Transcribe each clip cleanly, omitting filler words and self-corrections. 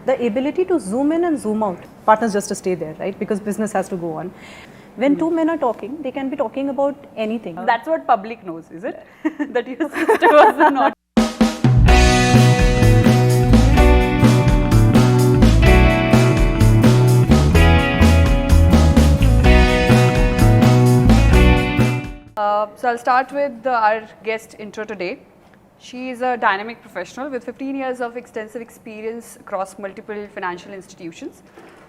the ability to zoom in and zoom out, partners just to stay there, right? Because business has to go on. When two men are talking, they can be talking about anything. That's what public knows, is it? That your sister was not. So I'll start with our guest intro today. She is a dynamic professional with 15 years of extensive experience across multiple financial institutions.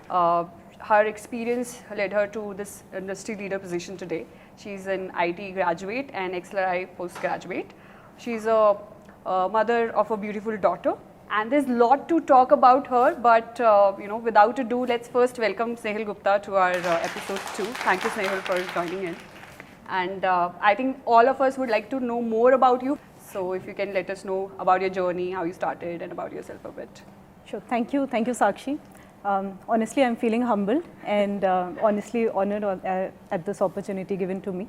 Her experience led her to this industry leader position today. She's an IT graduate and XLRI postgraduate. She's a mother of a beautiful daughter. And there's a lot to talk about her, but without ado, let's first welcome Snehil Gupta to our episode 2. Thank you, Snehil, for joining in. And I think all of us would like to know more about you. So if you can let us know about your journey, how you started, and about yourself a bit. Sure. Thank you, Sakshi. Honestly, I'm feeling humbled and honestly honored at this opportunity given to me.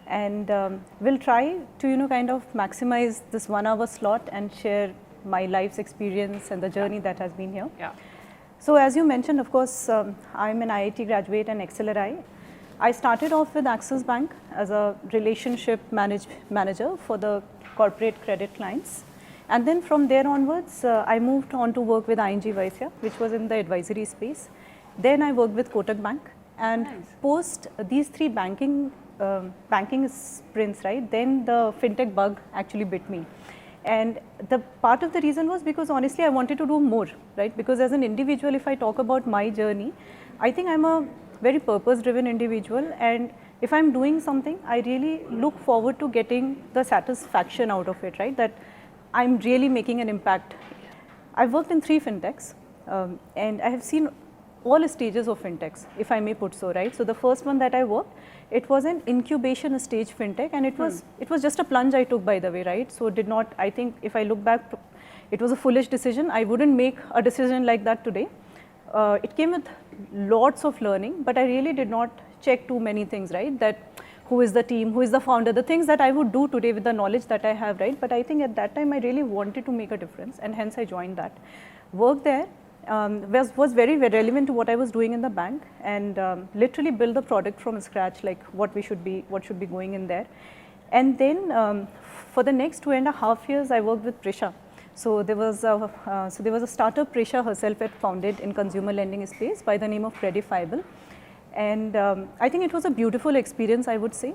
And we'll try to kind of maximize this 1 hour slot and share my life's experience and the journey that has been here. Yeah. So as you mentioned, of course, I'm an IIT graduate and XLRI. I started off with Axis Bank as a relationship manager for the corporate credit clients. And then from there onwards, I moved on to work with ING Vysya, which was in the advisory space. Then I worked with Kotak Bank. And nice. Post these 3 banking sprints, right, then the fintech bug actually bit me. And the part of the reason was because honestly, I wanted to do more, right? Because as an individual, if I talk about my journey, I think I'm a very purpose-driven individual, and if I'm doing something, I really look forward to getting the satisfaction out of it, right? That I'm really making an impact. I've worked in 3 fintechs, and I have seen all stages of fintechs, if I may put so, right? So the first one that I worked, it was an incubation stage fintech, and it was just a plunge I took, by the way, right? So did not, I think if I look back, it was a foolish decision. I wouldn't make a decision like that today. It came with lots of learning, but I really did not check too many things, right? That who is the team, who is the founder, the things that I would do today with the knowledge that I have, right? But I think at that time I really wanted to make a difference, and hence I joined that. Work there was very, very relevant to what I was doing in the bank, and literally build the product from scratch, like what should be going in there. And then for the next 2.5 years, I worked with Prisha. So there was a startup Prisha herself had founded in consumer lending space by the name of Credifiable, and I think it was a beautiful experience, I would say.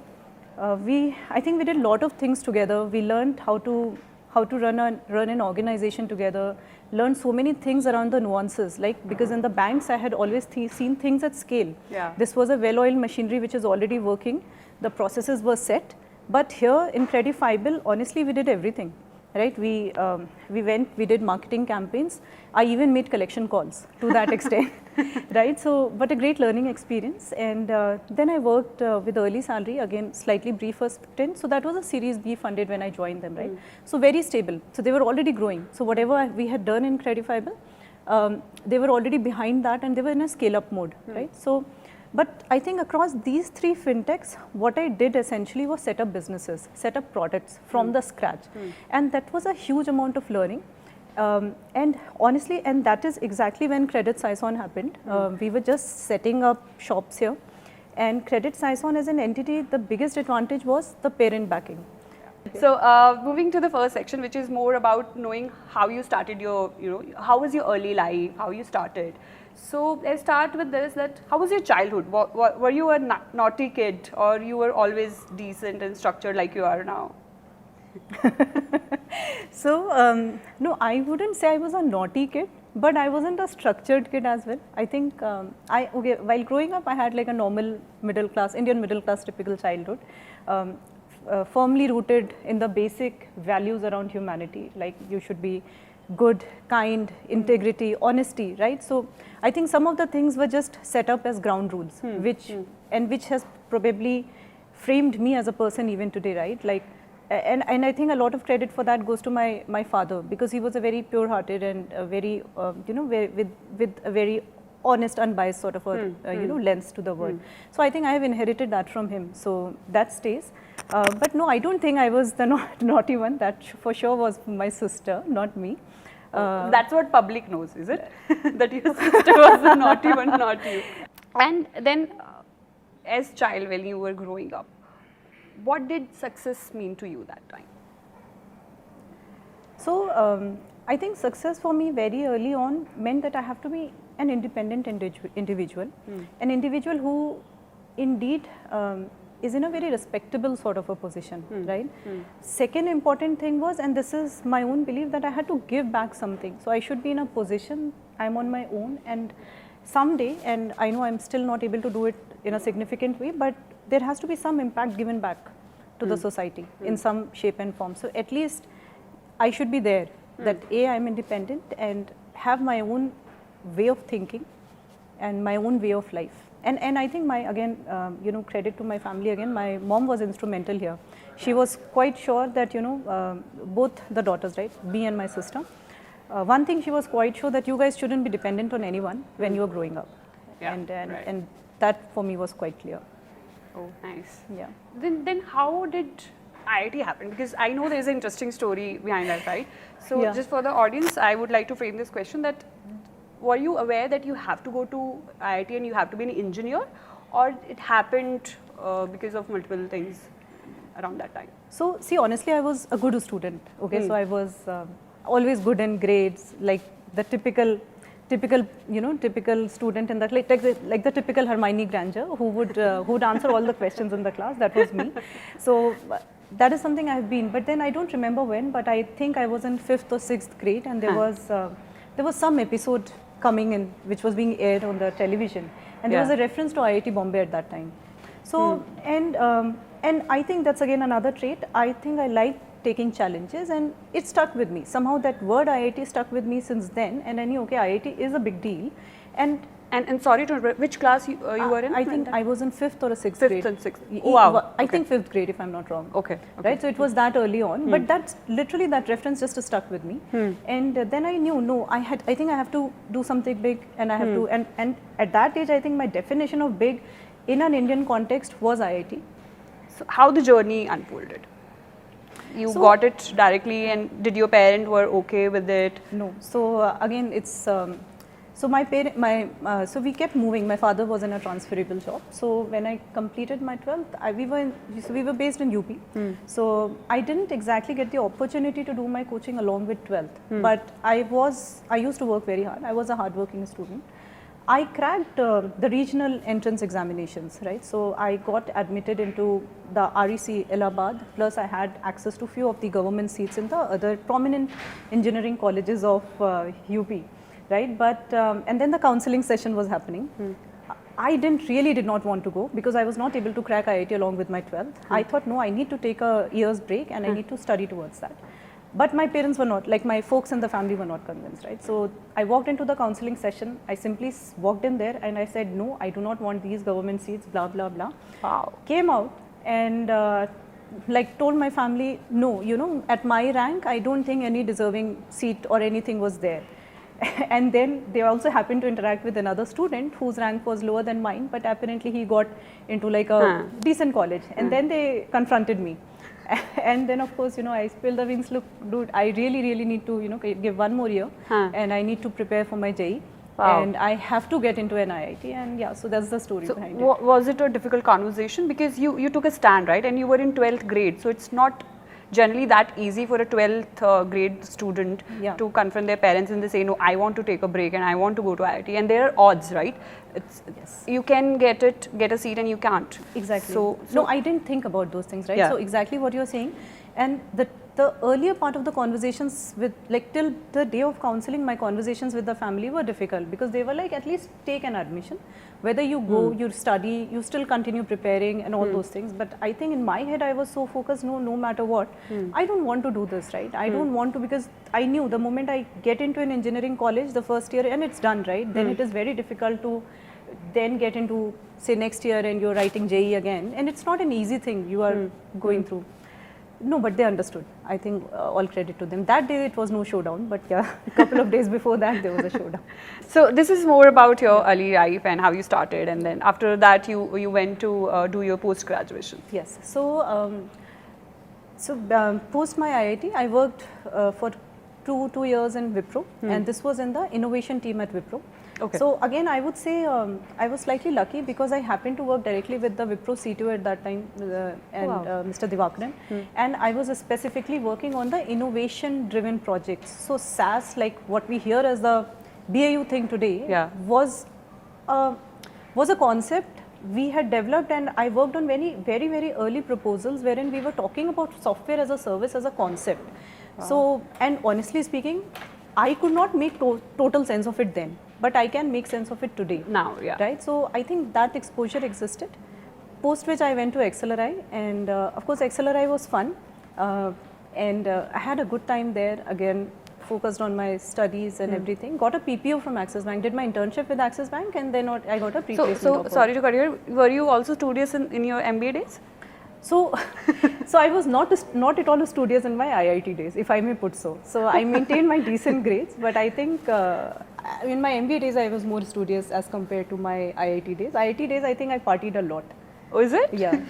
I think we did a lot of things together. We learned how to run an organization together, learned so many things around the nuances, like because in the banks I had always seen things at scale. Yeah. This was a well-oiled machinery which is already working. The processes were set, but here in Credifiable, honestly, we did everything. Right, we did marketing campaigns. I even made collection calls to that extent, right? So, but a great learning experience. And then I worked with Early Salary, again slightly briefer stint. So that was a Series B funded when I joined them, right? So very stable. So they were already growing. So whatever we had done in Credifiable, they were already behind that, and they were in a scale-up mode, right? So. But I think across these 3 fintechs, what I did essentially was set up businesses, set up products from the scratch. And that was a huge amount of learning. And honestly, and that is exactly when Credit Saison happened. We were just setting up shops here. And Credit Saison as an entity, the biggest advantage was the parent backing. So moving to the first section, which is more about knowing how you started your, how was your early life, how you started. So let's start with this, that how was your childhood? Were you a naughty kid, or you were always decent and structured like you are now? So, no, I wouldn't say I was a naughty kid, but I wasn't a structured kid as well. I think while growing up, I had like a normal Indian middle class typical childhood. Firmly rooted in the basic values around humanity, like you should be good, kind, integrity, honesty, right? So I think some of the things were just set up as ground rules, which has probably framed me as a person even today, right? Like, and I think a lot of credit for that goes to my father, because he was a very pure-hearted and a very with a very honest, unbiased sort of a lens to the world. So I think I have inherited that from him. So that stays. But no, I don't think I was the naughty one. That for sure was my sister, not me. That's what public knows, is it? That your sister was the naughty one, not you. And then, as child, when you were growing up, what did success mean to you that time? So I think success for me very early on meant that I have to be an independent individual, an individual who indeed is in a very respectable sort of a position, right? Second important thing was, and this is my own belief, that I had to give back something. So I should be in a position, I'm on my own, and someday, and I know I'm still not able to do it in a significant way, but there has to be some impact given back to the society in some shape and form. So at least I should be there, that A, I'm independent and have my own way of thinking and my own way of life. And I think again, credit to my family again, my mom was instrumental here. She was quite sure that, both the daughters, right, me and my sister, one thing she was quite sure that you guys shouldn't be dependent on anyone when you are growing up. Yeah, and that for me was quite clear. Oh, nice. Yeah. Then how did IIT happen? Because I know there's an interesting story behind that, right? So Yeah. just for the audience, I would like to frame this question that, were you aware that you have to go to IIT and you have to be an engineer, or it happened because of multiple things around that time? So see, honestly, I was a good student. Okay, so I was always good in grades, like the typical student in that, like the typical Hermione Granger who would answer all the questions in the class. That was me. So that is something I have been. But then I don't remember when, but I think I was in 5th or 6th grade, and there was some episode coming in which was being aired on the television, and there was a reference to IIT Bombay at that time. So and I think that's again another trait. I think I like taking challenges, and it stuck with me. Somehow that word IIT stuck with me since then, and I knew, okay, IIT is a big deal. And sorry to interrupt, which class you were in? I think I was in 5th or 6th grade. 5th and 6th. Oh, wow. I think 5th grade, if I'm not wrong. Okay. Right, so it was that early on, but that's literally, that reference just stuck with me. And then I knew, no, I think I have to do something big, and I have to, and at that age, I think my definition of big in an Indian context was IIT. So how the journey unfolded? You got it directly, and did your parent were okay with it? No. So again, it's so so we kept moving. My father was in a transferable job. So when I completed my 12th, we were based in UP. So I didn't exactly get the opportunity to do my coaching along with 12th. But I used to work very hard. I was a hardworking student. I cracked the regional entrance examinations, right? So I got admitted into the REC Allahabad, plus I had access to few of the government seats in the other prominent engineering colleges of UP, right? But and then the counseling session was happening. I did not want to go because I was not able to crack IIT along with my 12th. I thought, no, I need to take a year's break and I need to study towards that. But my parents were not, like my folks in the family were not convinced, right? So I walked into the counseling session. I simply walked in there and I said, no, I do not want these government seats, blah, blah, blah. Wow. Came out and told my family, no, at my rank, I don't think any deserving seat or anything was there. And then they also happened to interact with another student whose rank was lower than mine, but apparently he got into like a decent college. And then they confronted me. And then of course, I spilled the beans. Look, dude, I really need to, give one more year and I need to prepare for my JEE. Wow. And I have to get into an IIT, and yeah, so that's the story behind it. Was it a difficult conversation? Because you took a stand, right? And you were in 12th grade, so it's not generally that easy for a 12th grade student to confront their parents and they say, no, I want to take a break and I want to go to IIT, and there are odds, right? You can get a seat and you can't. Exactly. So no, I didn't think about those things, right? So exactly what you're saying, and the earlier part of the conversations with, like till the day of counseling, my conversations with the family were difficult because they were like, at least take an admission. Whether you go, you study, you still continue preparing and all those things. But I think in my head, I was so focused, no matter what, I don't want to do this, right? I don't want to, because I knew the moment I get into an engineering college, the first year, and it's done, right? Then it is very difficult to then get into, say, next year and you're writing JEE again. And it's not an easy thing you are going through. No, but they understood. I think all credit to them. That day it was no showdown, but yeah, a couple of days before that there was a showdown. So this is more about your early life and how you started, and then after that you went to do your post-graduation. Yes. So, post my IIT, I worked for two years in Wipro, and this was in the innovation team at Wipro. Okay. So again, I would say I was slightly lucky because I happened to work directly with the Wipro CTO at that time, Mr. Divakaran, and I was specifically working on the innovation-driven projects. So SaaS, like what we hear as the BAU thing today, was a concept we had developed, and I worked on very early proposals wherein we were talking about software as a service as a concept. Wow. So, and honestly speaking, I could not make total sense of it then, but I can make sense of it today. Now, right? So I think that exposure existed. Post which I went to XLRI, and of course XLRI was fun, and I had a good time there. Again, focused on my studies and everything. Got a PPO from Axis Bank. Did my internship with Axis Bank, and then I got a pre-placement. So sorry to cut you. Were you also studious in your MBA days? So I was not at all studious in my IIT days, if I may put so. So I maintained my decent grades, but I think in my MBA days I was more studious as compared to my IIT days. IIT days, I think I partied a lot. Oh, is it? Yeah.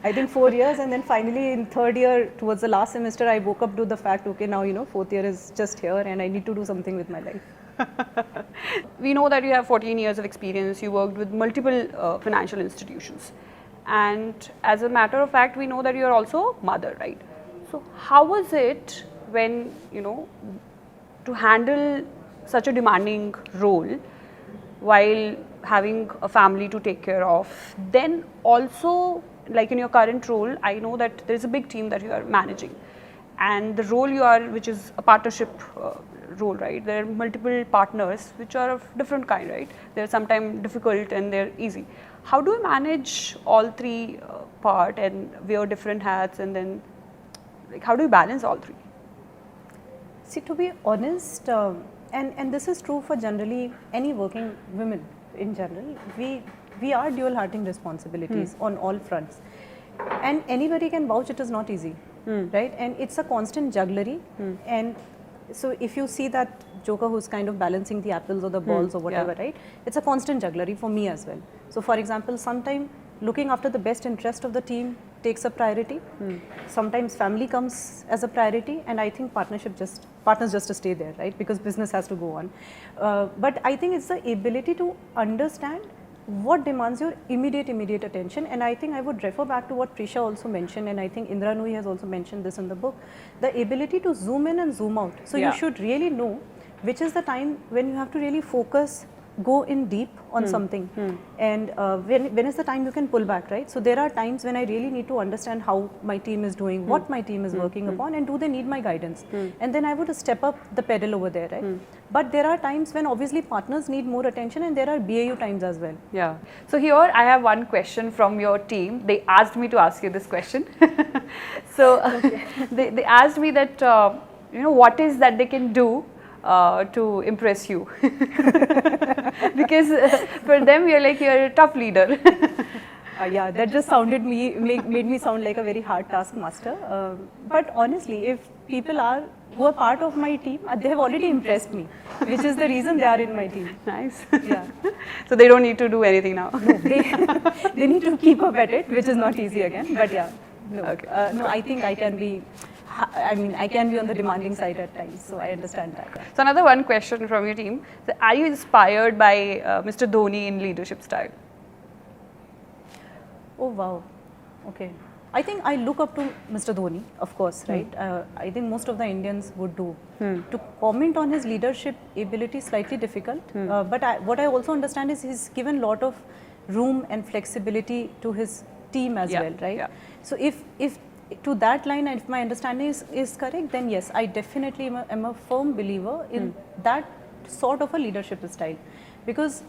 I think 4 years, and then finally in third year, towards the last semester, I woke up to the fact, okay, now fourth year is just here, and I need to do something with my life. We know that you have 14 years of experience. You worked with multiple financial institutions. And as a matter of fact, we know that you are also mother, right? So how was it when, to handle such a demanding role while having a family to take care of? Then also, like in your current role, I know that there is a big team that you are managing. And the role you are, which is a partnership role, right? There are multiple partners which are of different kind, right? They're sometimes difficult and they're easy. How do you manage all three part and wear different hats, and then like how do you balance all three? See, to be honest, and this is true for generally any working women in general, we are dual-hearting responsibilities on all fronts, and anybody can vouch it is not easy, right? And it's a constant jugglery, and so if you see that joker who's kind of balancing the apples or the balls or whatever, right? It's a constant jugglery for me as well. So for example, sometimes looking after the best interest of the team takes a priority. Sometimes family comes as a priority, and I think partners just to stay there, right? Because business has to go on. But I think it's the ability to understand what demands your immediate attention, and I think I would refer back to what Prisha also mentioned, and I think Indra Nui has also mentioned this in the book, the ability to zoom in and zoom out. So you should really know which is the time when you have to really focus, go in deep on something, and when is the time you can pull back, right? So there are times when I really need to understand how my team is doing, what my team is working upon, and do they need my guidance, and then I would step up the pedal over there, right? But there are times when obviously partners need more attention, and there are BAU times as well. Yeah. So here I have one question from your team. They asked me to ask you this question. So they asked me that what is that they can do to impress you, because for them you're a tough leader. Yeah, that just made me sound like a very hard taskmaster. But honestly, if people who are part of my team, they have already impressed me, which is the reason they are in my team. Nice. Yeah. So they don't need to do anything now. No, they need to keep up at it, which is not easy again. But yeah, no. Okay. No, I think I can be on the demanding side at times, so I understand that. So another one question from your team: so are you inspired by Mr. Dhoni in leadership style? Oh wow, okay. I think I look up to Mr. Dhoni, of course, right? I think most of the Indians would do. To comment on his leadership ability is slightly difficult, but what I also understand is he's given a lot of room and flexibility to his team as well, right? Yeah. So if to that line, if my understanding is correct, then yes, I definitely am a firm believer in that sort of a leadership style, because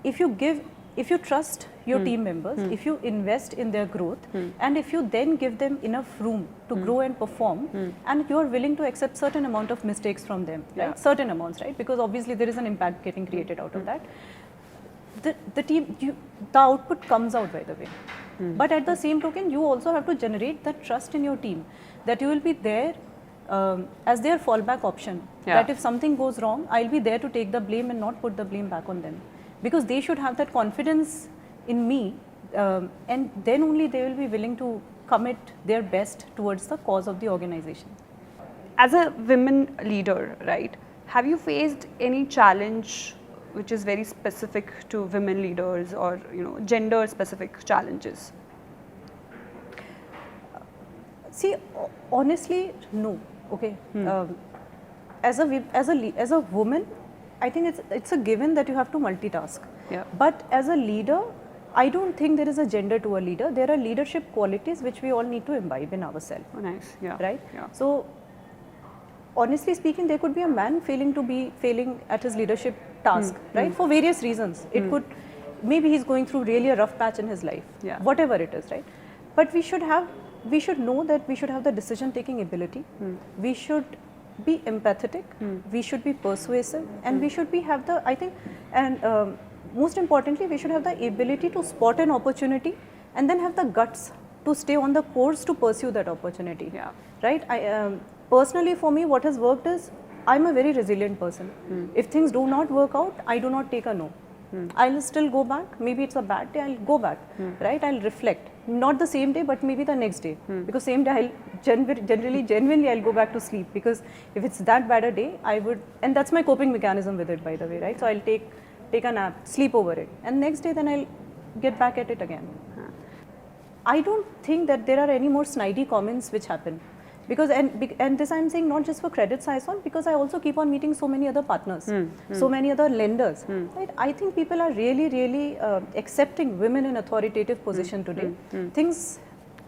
if you trust your team members, if you invest in their growth, and if you then give them enough room to grow and perform, and you are willing to accept certain amount of mistakes from them, right? Certain amounts, right? Because obviously there is an impact getting created out of that. The output comes out, by the way. But at the same token, you also have to generate that trust in your team, that you will be there as their fallback option. That if something goes wrong, I'll be there to take the blame and not put the blame back on them. Because they should have that confidence in me, and then only they will be willing to commit their best towards the cause of the organization. as a women leader, right, have you faced any challenge which is very specific to women leaders or, gender specific challenges? See, honestly, no. Okay. As a woman, I think it's a given that you have to multitask. Yeah. But as a leader, I don't think there is a gender to a leader. There are leadership qualities which we all need to imbibe in ourselves. Oh, nice. Yeah. Right? Yeah. So, honestly speaking, there could be a man failing at his leadership task, right? For various reasons. It could, maybe he's going through really a rough patch in his life. Yeah. Whatever it is, right? But we should know that we should have the decision-taking ability. We should be empathetic. We should be persuasive, and we should have the, I think, and most importantly, we should have the ability to spot an opportunity and then have the guts to stay on the course to pursue that opportunity. Yeah. Right? Personally, for me, what has worked is I'm a very resilient person. If things do not work out, I do not take a no. I'll still go back. Maybe it's a bad day, I'll go back. Right? I'll reflect. Not the same day, but maybe the next day. Because same day, I'll genuinely, I'll go back to sleep. Because if it's that bad a day, I would, and that's my coping mechanism with it, by the way, right? So I'll take a nap, sleep over it, and next day then I'll get back at it again. I don't think that there are any more snidey comments which happen. Because, and this I'm saying not just for credit Saison, because I also keep on meeting so many other partners, so many other lenders. Right? I think people are really accepting women in authoritative position today. Things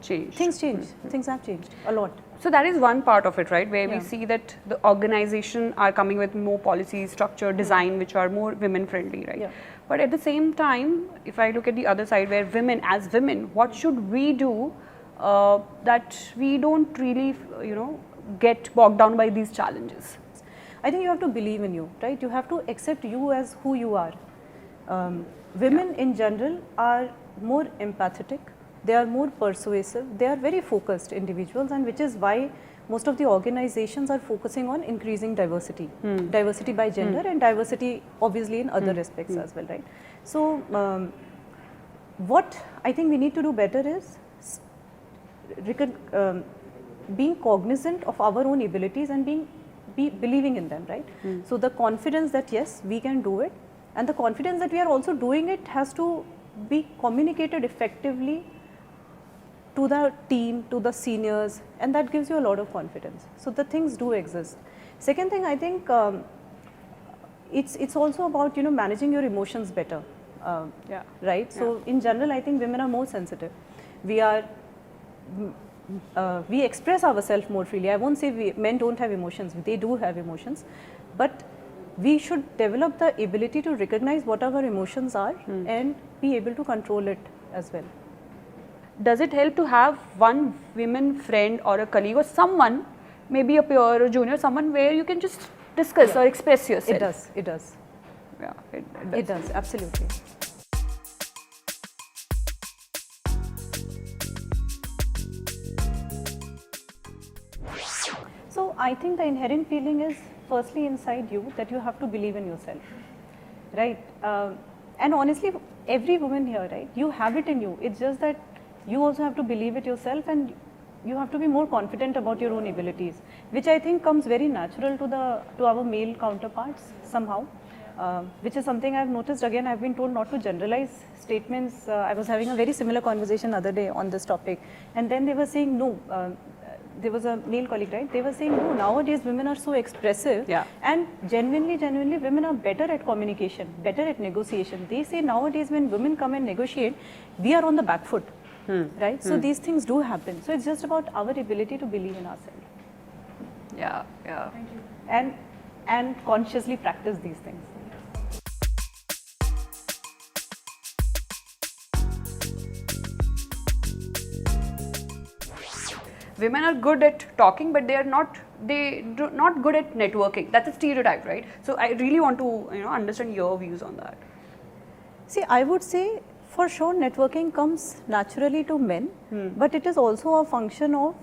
change. Things have changed a lot. So that is one part of it, right, where we see that the organization are coming with more policies, structure, design, which are more women friendly, right? Yeah. But at the same time, if I look at the other side, where as women, what should we do that we don't really, get bogged down by these challenges? I think you have to believe in you, right? You have to accept you as who you are. Women in general are more empathetic. They are more persuasive, they are very focused individuals, and which is why most of the organizations are focusing on increasing diversity. Diversity by gender and diversity obviously in other aspects as well, right? So, what I think we need to do better is being cognizant of our own abilities and believing in them, right? So, the confidence that yes, we can do it, and the confidence that we are also doing it has to be communicated effectively to the team, to the seniors, and that gives you a lot of confidence. So the things do exist. Second thing, I think it's also about managing your emotions better. Right. So in general, I think women are more sensitive. We express ourselves more freely. I won't say men don't have emotions. They do have emotions, but we should develop the ability to recognize what our emotions are and be able to control it as well. Does it help to have one women friend or a colleague or someone, maybe a peer or junior, someone where you can just discuss or express yourself? It does. Yeah, it does, absolutely. So I think the inherent feeling is firstly inside you that you have to believe in yourself, right? And honestly, every woman here, right, you have it in you. It's just that you also have to believe it yourself, and you have to be more confident about your own abilities, which I think comes very natural to our male counterparts somehow, which is something I've noticed. Again, I've been told not to generalize statements. I was having a very similar conversation the other day on this topic, and then they were saying no. There was a male colleague, right? They were saying, no, nowadays women are so expressive, and genuinely, women are better at communication, better at negotiation. They say nowadays when women come and negotiate, we are on the back foot. Right? So these things do happen. So it's just about our ability to believe in ourselves. Yeah. Thank you. And consciously practice these things. Women are good at talking, but they are not good at networking. That's a stereotype, right? So I really want to understand your views on that. See, I would say, for sure, networking comes naturally to men, but it is also a function of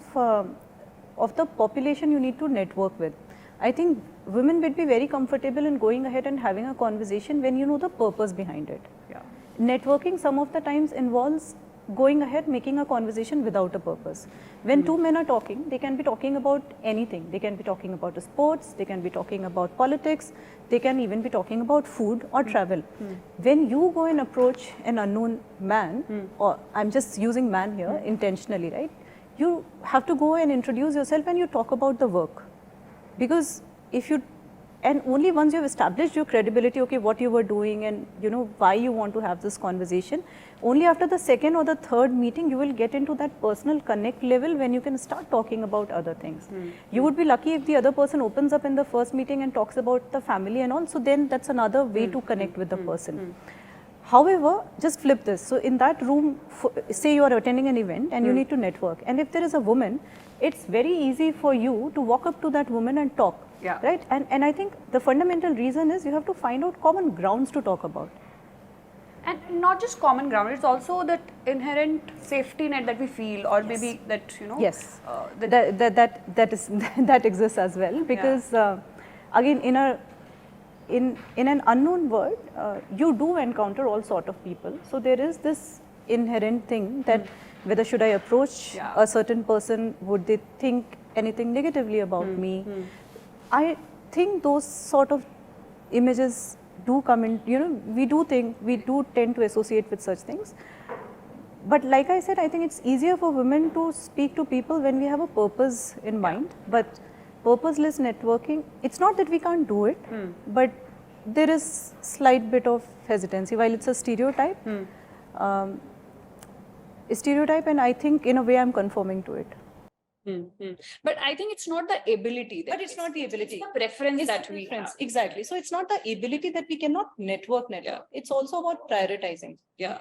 the population you need to network with. I think women would be very comfortable in going ahead and having a conversation when you know the purpose behind it. Yeah. Networking some of the times involves going ahead making a conversation without a purpose. When two men are talking, they can be talking about anything. They can be talking about sports, they can be talking about politics, they can even be talking about food or travel. When you go and approach an unknown man, or I'm just using man here intentionally, right? You have to go and introduce yourself and you talk about the work. Because if you, and only once you have established your credibility, okay, what you were doing and you know why you want to have this conversation, only after the second or the third meeting you will get into that personal connect level when you can start talking about other things. You would be lucky if the other person opens up in the first meeting and talks about the family and all, so then that's another way to connect with the person. However, just flip this. So in that room, say you are attending an event and you need to network, and if there is a woman, it's very easy for you to walk up to that woman and talk, right? And I think the fundamental reason is you have to find out common grounds to talk about. And not just common ground, it's also that inherent safety net that we feel, or maybe that, you know. Yes, that exists as well, because again, in an unknown world, you do encounter all sort of people. So there is this inherent thing that whether should I approach a certain person, would they think anything negatively about me? I think those sort of images do come in, you know, we do tend to associate with such things. But like I said, I think it's easier for women to speak to people when we have a purpose in mind. But purposeless networking, it's not that we can't do it, but there is slight bit of hesitancy. While it's a stereotype, and I think in a way I'm conforming to it. But I think it's not the ability. But it's not the ability. It's the preference that we have. Exactly. So it's not the ability that we cannot network. It's also about prioritizing.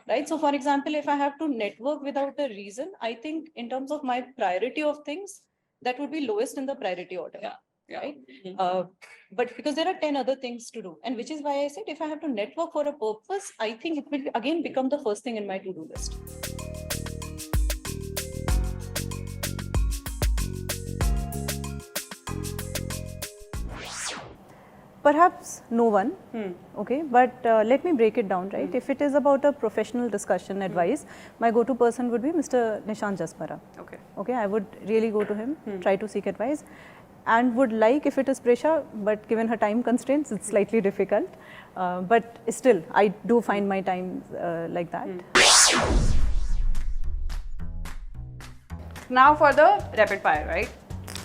Right. So for example, if I have to network without a reason, I think in terms of my priority of things, that would be lowest in the priority order. Right. But because there are 10 other things to do, and which is why I said if I have to network for a purpose, I think it will again become the first thing in my to-do list. Perhaps no one, okay, but let me break it down, right? If it is about a professional discussion advice, my go-to person would be Mr. Nishant Jaspara. Okay, I would really go to him, try to seek advice, and would like if it is Presha, but given her time constraints, it's slightly difficult. But still, I do find my time like that. Now for the rapid fire, right?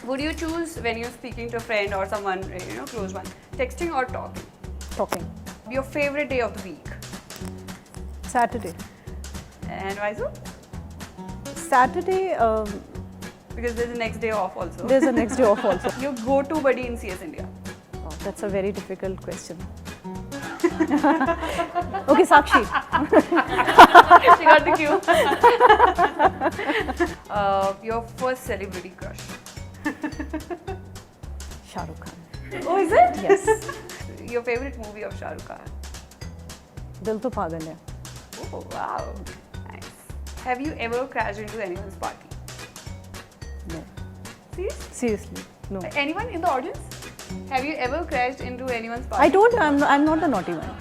Would you choose when you're speaking to a friend or someone, you know, close one, texting or talking? Talking. Your favorite day of the week? Saturday. And why so? Saturday. Because there's a next day off also. There's a next day off also. Your go-to buddy in CS India? Oh, that's a very difficult question. Okay, Sakshi. She got the cue. Your first celebrity crush? Shah Rukh Khan. Oh, is it? Yes. Your favorite movie of Shah Rukh Khan? Dil to Pagal Hai. Oh, wow. Nice. Have you ever crashed into anyone's party? No. Seriously? No. Anyone in the audience? Have you ever crashed into anyone's party? I don't. I'm not the naughty one.